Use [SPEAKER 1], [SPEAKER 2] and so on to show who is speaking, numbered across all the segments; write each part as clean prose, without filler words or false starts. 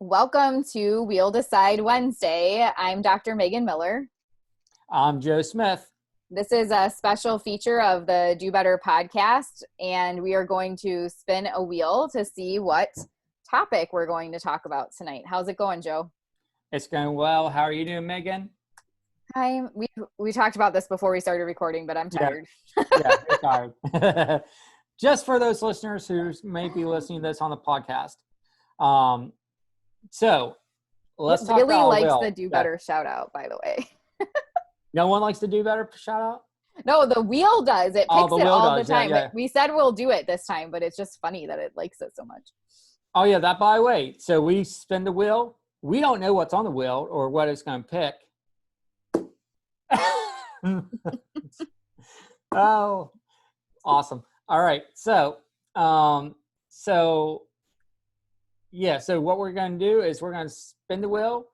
[SPEAKER 1] Welcome to We'll Decide Wednesday. I'm Dr. Megan Miller.
[SPEAKER 2] I'm Joe Smith.
[SPEAKER 1] This is a special feature of the Do Better podcast, and we are going to spin a wheel to see what topic we're going to talk about tonight. How's it going, Joe?
[SPEAKER 2] It's going well. How are you doing, Megan?
[SPEAKER 1] We talked about this before we started recording, but I'm tired.
[SPEAKER 2] Yeah, you're tired. Just for those listeners who may be listening to this on the podcast. So let's talk
[SPEAKER 1] really
[SPEAKER 2] about
[SPEAKER 1] likes
[SPEAKER 2] Will.
[SPEAKER 1] the Do Better shout out, by the way.
[SPEAKER 2] No one likes to do better shout out?
[SPEAKER 1] No, the wheel does. It picks it all the time.
[SPEAKER 2] Yeah.
[SPEAKER 1] We said we'll do it this time, but it's just funny that it likes it so much.
[SPEAKER 2] Oh, yeah, that by the way. So we spin the wheel. We don't know what's on the wheel or what it's going to pick. Oh, awesome. All right. So what we're going to do is we're going to spin the wheel.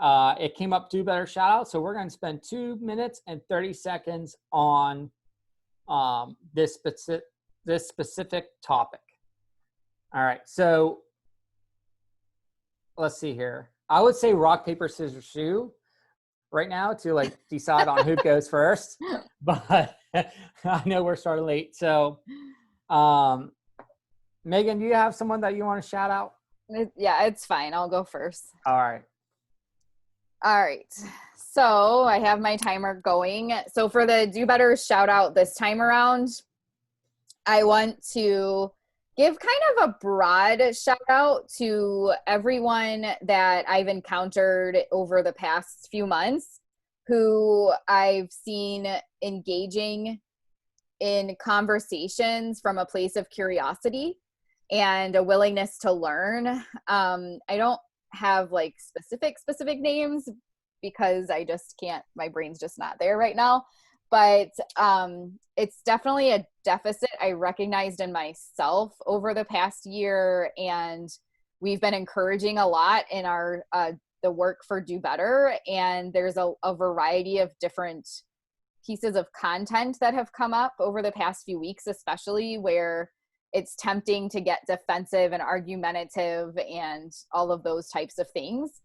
[SPEAKER 2] It came up Do Better shout out. So we're going to spend 2 minutes and 30 seconds on this specific topic. All right. So let's see here. I would say rock, paper, scissors, shoe right now to decide on who goes first, but I know we're starting late. So Megan, do you have someone that you want to shout out?
[SPEAKER 1] Yeah, it's fine. I'll go first.
[SPEAKER 2] All right.
[SPEAKER 1] So I have my timer going. So for the Do Better shout out this time around, I want to give kind of a broad shout out to everyone that I've encountered over the past few months who I've seen engaging in conversations from a place of curiosity and a willingness to learn. I don't have specific names because I just can't, my brain's just not there right now. But it's definitely a deficit I recognized in myself over the past year, and we've been encouraging a lot in our the work for Do Better, and there's a variety of different pieces of content that have come up over the past few weeks, especially where it's tempting to get defensive and argumentative and all of those types of things.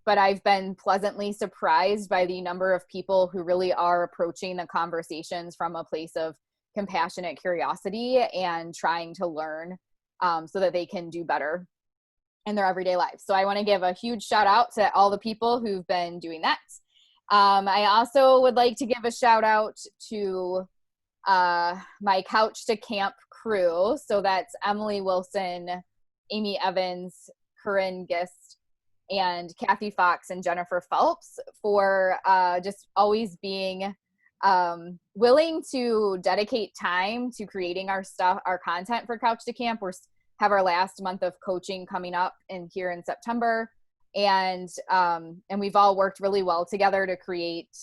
[SPEAKER 1] But I've been pleasantly surprised by the number of people who really are approaching the conversations from a place of compassionate curiosity and trying to learn so that they can do better in their everyday lives. So I want to give a huge shout out to all the people who've been doing that. I also would like to give a shout out to my Couch to Camp crew. So that's Emily Wilson, Amy Evans, Corinne Gist, and Kathy Fox and Jennifer Phelps for just always being willing to dedicate time to creating our content for Couch to Camp. We have our last month of coaching coming up here in September, and we've all worked really well together to create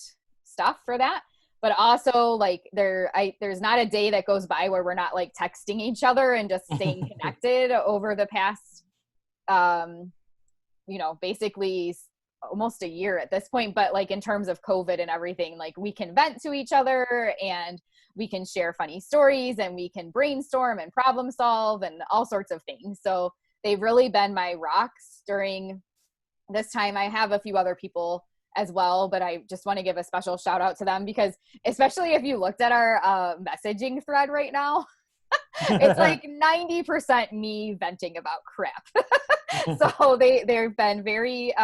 [SPEAKER 1] stuff for that. But also, there's not a day that goes by where we're not texting each other and just staying connected over the past basically almost a year at this point, but in terms of COVID and everything, we can vent to each other and we can share funny stories and we can brainstorm and problem solve and all sorts of things. So they've really been my rocks during this time. I have a few other people as well, but I just want to give a special shout out to them because especially if you looked at our messaging thread right now, it's 90% me venting about crap. So they've been very,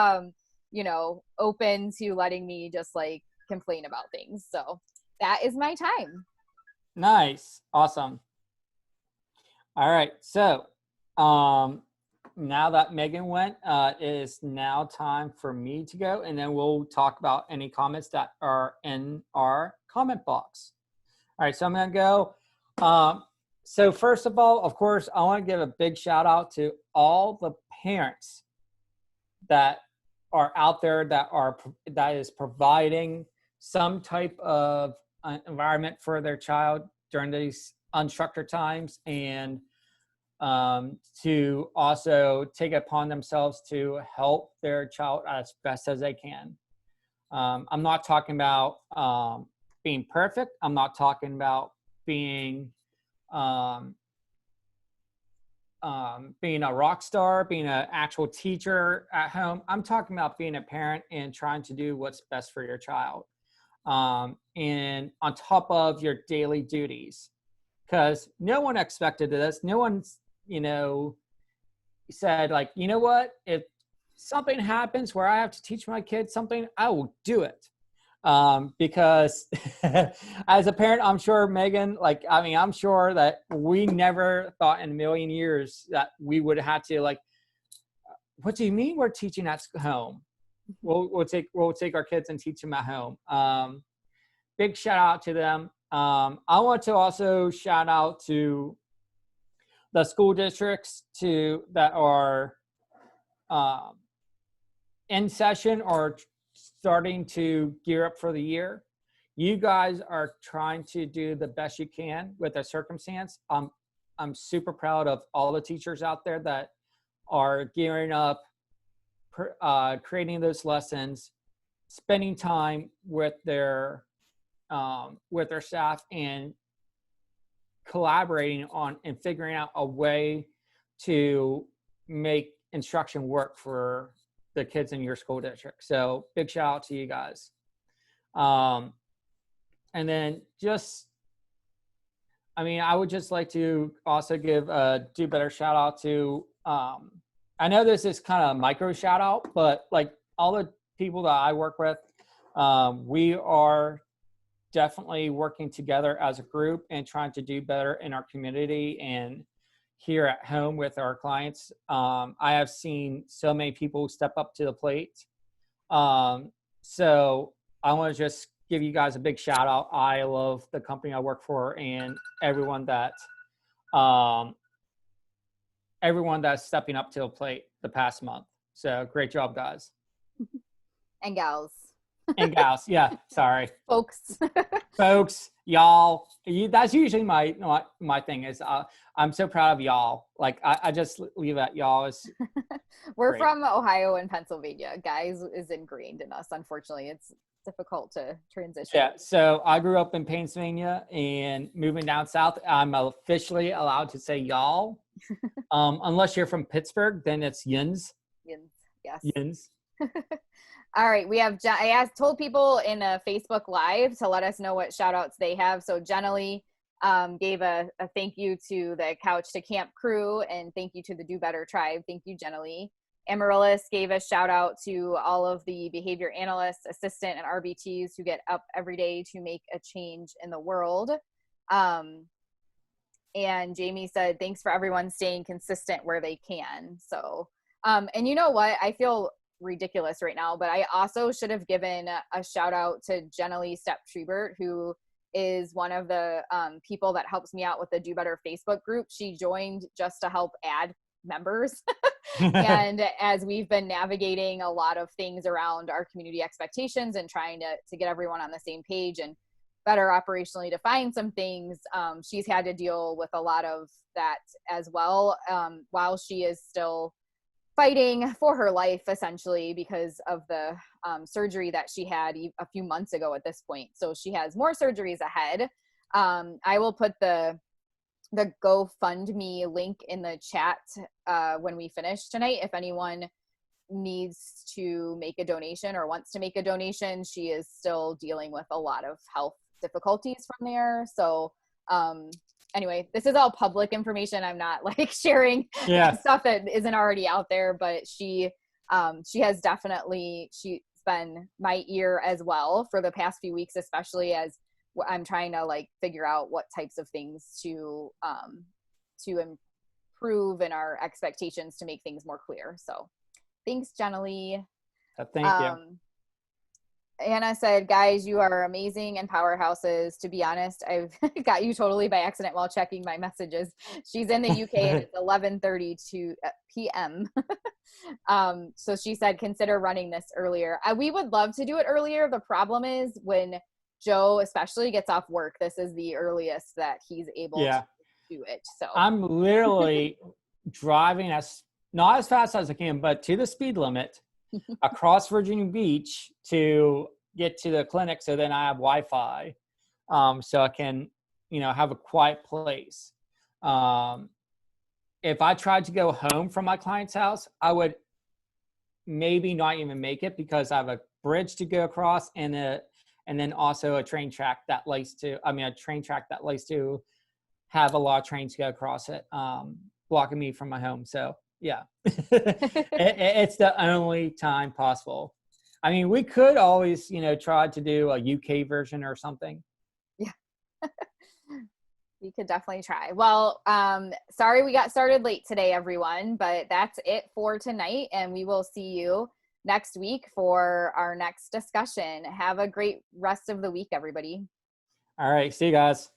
[SPEAKER 1] open to letting me just complain about things. So that is my time.
[SPEAKER 2] Nice. Awesome. All right. So now that Megan went, it is now time for me to go, and then we'll talk about any comments that are in our comment box. All right. So I'm going to go. So first of all, of course, I want to give a big shout out to all the parents that are out there that is providing some type of environment for their child during these unstructured times, and to also take it upon themselves to help their child as best as they can. I'm not talking about being perfect. I'm not talking about being being a rock star, being an actual teacher at home. I'm talking about being a parent and trying to do what's best for your child. And on top of your daily duties, because no one expected this. No one's, said like, you know what, if something happens where I have to teach my kids something, I will do it. Because as a parent, I'm sure Megan, I'm sure that we never thought in a million years that we would have to what do you mean we're teaching at home? We'll take our kids and teach them at home. Big shout out to them. I want to also shout out to the school districts that are in session or starting to gear up for the year. You guys are trying to do the best you can with the circumstance. I'm super proud of all the teachers out there that are gearing up, creating those lessons, spending time with their staff and collaborating on and figuring out a way to make instruction work for the kids in your school district. So big shout out to you guys. And then I would just like to also give a Do Better shout out to, I know this is kind of a micro shout out, but all the people that I work with, we are definitely working together as a group and trying to do better in our community and here at home with our clients. I have seen so many people step up to the plate. So I want to just give you guys a big shout out. I love the company I work for and everyone that's stepping up to the plate the past month. So great job, guys.
[SPEAKER 1] And gals.
[SPEAKER 2] And gals, yeah, sorry.
[SPEAKER 1] Folks,
[SPEAKER 2] y'all. That's usually my thing is I'm so proud of y'all. I just leave at y'all.
[SPEAKER 1] We're
[SPEAKER 2] great.
[SPEAKER 1] From Ohio and Pennsylvania. Guys is ingrained in us. Unfortunately, it's difficult to transition.
[SPEAKER 2] Yeah, so I grew up in Pennsylvania and moving down south, I'm officially allowed to say y'all. Unless you're from Pittsburgh, then it's yins.
[SPEAKER 1] Yins, yes.
[SPEAKER 2] Yins.
[SPEAKER 1] All right, I told people in a Facebook Live to let us know what shout outs they have. So Jenna Lee gave a thank you to the Couch to Camp crew and thank you to the Do Better tribe. Thank you, Jenna Lee. Amaryllis gave a shout out to all of the behavior analysts, assistant, and RBTs who get up every day to make a change in the world. And Jamie said, thanks for everyone staying consistent where they can. So, and you know what? I feel ridiculous right now, but I also should have given a shout out to Jenna Lee Sept, who is one of the people that helps me out with the Do Better Facebook group. She joined just to help add members. And as we've been navigating a lot of things around our community expectations and trying to get everyone on the same page and better operationally define some things, she's had to deal with a lot of that as well, while she is still fighting for her life essentially because of the surgery that she had a few months ago at this point. So she has more surgeries ahead. I will put the GoFundMe link in the chat when we finish tonight. If anyone needs to make a donation or wants to make a donation, she is still dealing with a lot of health difficulties from there. So anyway, this is all public information. I'm not sharing stuff that isn't already out there, but she's been my ear as well for the past few weeks, especially as I'm trying to figure out what types of things to improve in our expectations to make things more clear. So thanks, Jenna Lee.
[SPEAKER 2] Thank you.
[SPEAKER 1] Anna said, guys, you are amazing and powerhouses. To be honest, I've got you totally by accident while checking my messages. She's in the UK and it's 11:32 p.m. So she said, consider running this earlier. We would love to do it earlier. The problem is when Joe especially gets off work, this is the earliest that he's able to do it. So
[SPEAKER 2] I'm literally driving not as fast as I can, but to the speed limit across Virginia Beach to get to the clinic. So then I have Wi-Fi, so I can, have a quiet place. if I tried to go home from my client's house, I would maybe not even make it because I have a bridge to go across and then also a train track that likes to, a train track that likes to have a lot of trains go across it, blocking me from my home. So yeah, it's the only time possible. I mean, we could always, try to do a UK version or something.
[SPEAKER 1] Yeah. You could definitely try. Well, sorry we got started late today, everyone, but that's it for tonight. And we will see you next week for our next discussion. Have a great rest of the week, everybody.
[SPEAKER 2] All right. See you guys.